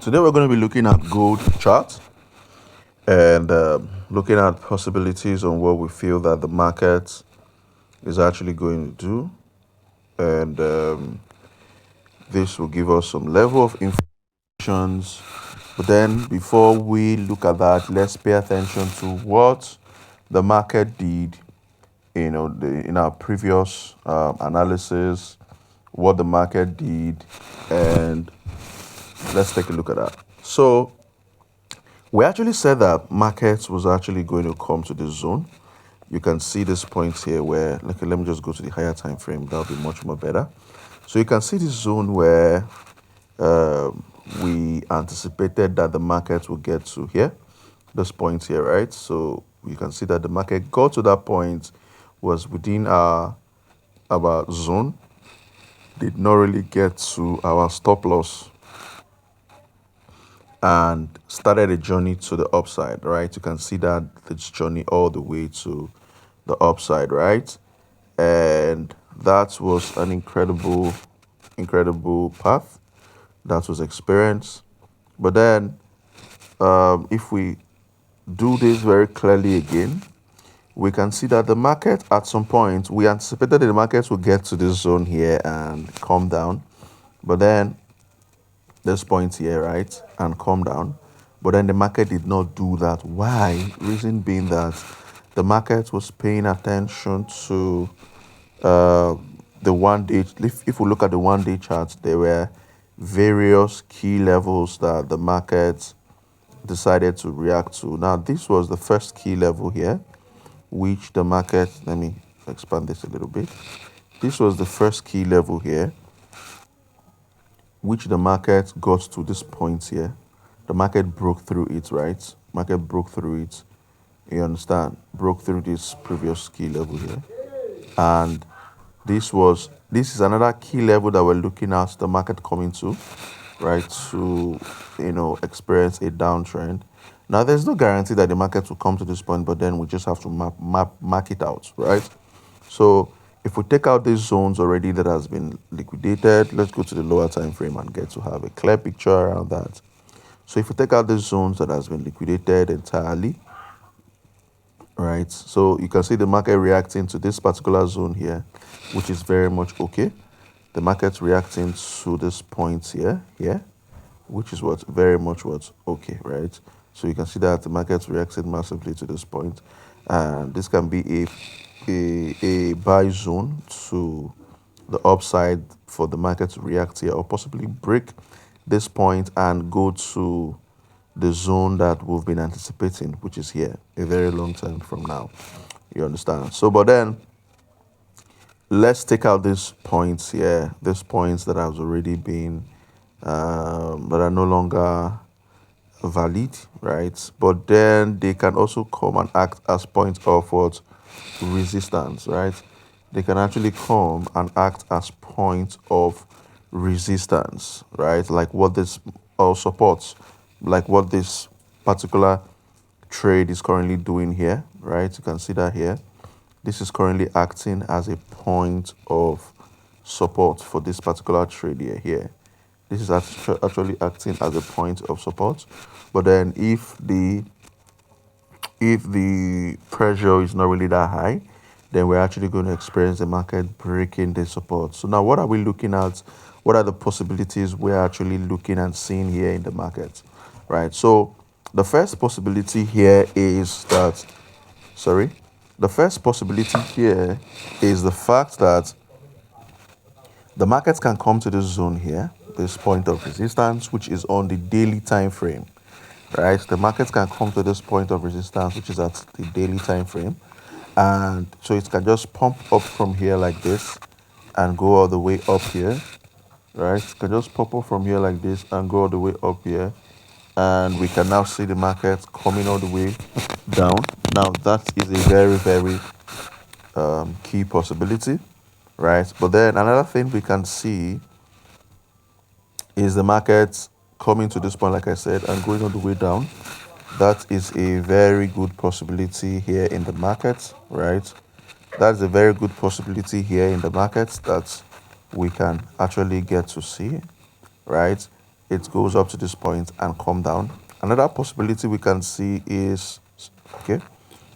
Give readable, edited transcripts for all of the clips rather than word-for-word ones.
Today we're going to be looking at gold chart and looking at possibilities on what we feel that the market is actually going to do, and this will give us some level of informations. But then before we look at that, let's pay attention to what the market did, in our previous analysis, what the market did, and let's take a look at that. So we actually said that markets was actually going to come to this zone. You can see this point here where, okay, let me just go to the higher time frame. That'll be much more better. So you can see this zone where we anticipated that the market will get to here, this point here, right? So you can see that the market got to that point, was within our zone, did not really get to our stop loss, and started a journey to the upside, right? You can see that this journey all the way to the upside, right? And that was an incredible path that was experienced. But then, if we do this very clearly again, we can see that the market at some point, we anticipated that the market would get to this zone here and come down. But then this point here, right, and come down. But then the market did not do that. Why? Reason being that the market was paying attention to the 1 day. If we look at the 1 day chart, there were various key levels that the market decided to react to. Now, this was the first key level here, which the market, let me expand this a little bit. This was the first key level here, which the market got to this point here. The market broke through it, right? Market broke through it. You understand? Broke through this previous key level here. And this is another key level that we're looking at the market coming to, right? To, experience a downtrend. Now, there's no guarantee that the market will come to this point, but then we just have to mark it out, right? So if we take out these zones already that has been liquidated, let's go to the lower time frame and get to have a clear picture around that. So if we take out these zones that has been liquidated entirely, right? So you can see the market reacting to this particular zone here, which is very much okay. The market's reacting to this point here, which is what very much what's okay, right? So you can see that the market's reacting massively to this point, and this can be a buy zone to the upside for the market to react here, or possibly break this point and go to the zone that we've been anticipating, which is here a very long time from now. You understand? So, but then let's take out these points here, these points that have already been that are no longer valid, right? But then they can also come and act as points of what? Resistance, right? They can actually come and act as points of resistance, right? Like what this supports, like what this particular trade is currently doing here, right? You can see that here. This is currently acting as a point of support for this particular trade here. This is actually acting as a point of support. But then if the pressure is not really that high, then we're actually going to experience the market breaking the support. So now what are we looking at? What are the possibilities we're actually looking and seeing here in the market, right? So the first possibility here is that, the first possibility here is the fact that the markets can come to this zone here, this point of resistance, which is on the daily time frame, right? The markets can come to this point of resistance, which is at the daily time frame. And so it can just pump up from here like this and go all the way up here, right? It can just pop up from here like this and go all the way up here. And we can now see the market coming all the way down. Now, that is a very key possibility, right? But then another thing we can see is the market coming to this point, like I said, and going all the way down. That is a very good possibility here in the market, right? That's a very good possibility here in the market that we can actually get to see, right? it goes up to this point and come down. Another possibility we can see is, okay,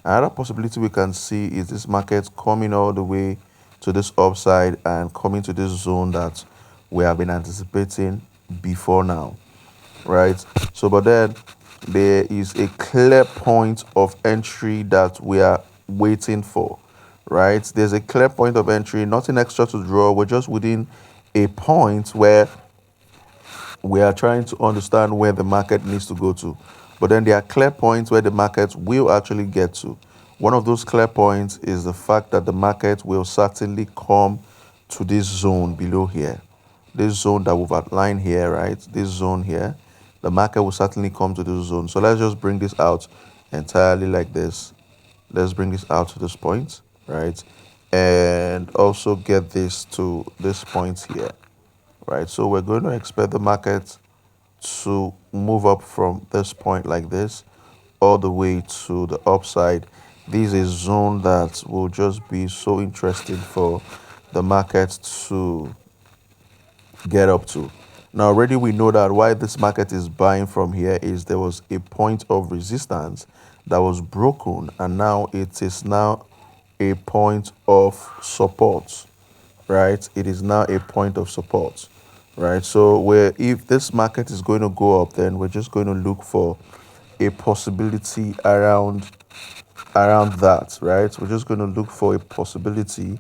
another possibility we can see is this market coming all the way to this upside and coming to this zone that we have been anticipating before now, right? So, but then there is a clear point of entry that we are waiting for, right? There's a clear point of entry, nothing extra to draw. We're just within a point where we are trying to understand where the market needs to go to. But then there are clear points where the market will actually get to. One of those clear points is the fact that the market will certainly come to this zone below here. This zone that we've outlined here, right? This zone here. The market will certainly come to this zone. So let's just bring this out entirely like this. Let's bring this out to this point, right? And also get this to this point here, right? So we're going to expect the market to move up from this point like this all the way to the upside. This is a zone that will just be so interesting for the market to get up to. Now already we know that why this market is buying from here is there was a point of resistance that was broken, and now it is now a point of support, right? It is now a point of support, right? So where if this market is going to go up, then we're just going to look for a possibility around that, right? We're just going to look for a possibility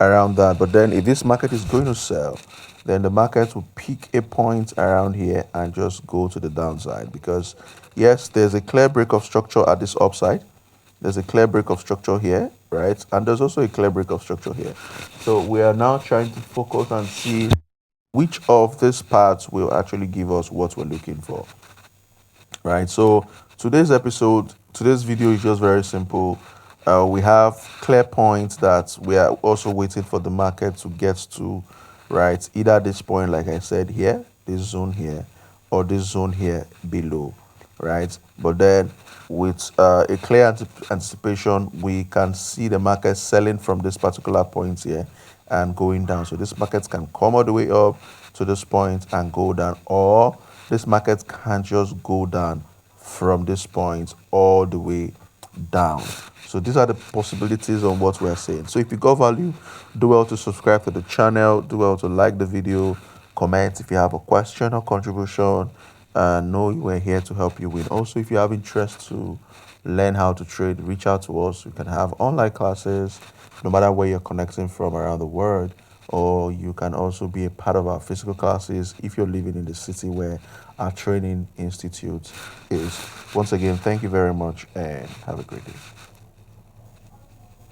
around that. But then if this market is going to sell, then the market will pick a point around here and just go to the downside, because yes, there's a clear break of structure at this upside. There's a clear break of structure here, right? And there's also a clear break of structure here. So we are now trying to focus and see which of these parts will actually give us what we're looking for, right? So today's video is just very simple. We have clear points that we are also waiting for the market to get to, right? Either this point, like I said here, this zone here, or this zone here below, right? But then with a clear anticipation, we can see the market selling from this particular point here and going down. So this market can come all the way up to this point and go down, or this market can just go down from this point all the way down. So these are the possibilities on what we're saying. So if you got value, do well to subscribe to the channel, do well to like the video, comment if you have a question or contribution, and know we're here to help you win. Also, if you have interest to learn how to trade, reach out to us. We can have online classes no matter where you're connecting from around the world, or you can also be a part of our physical classes if you're living in the city where our training institute is. Once again, thank you very much and have a great day.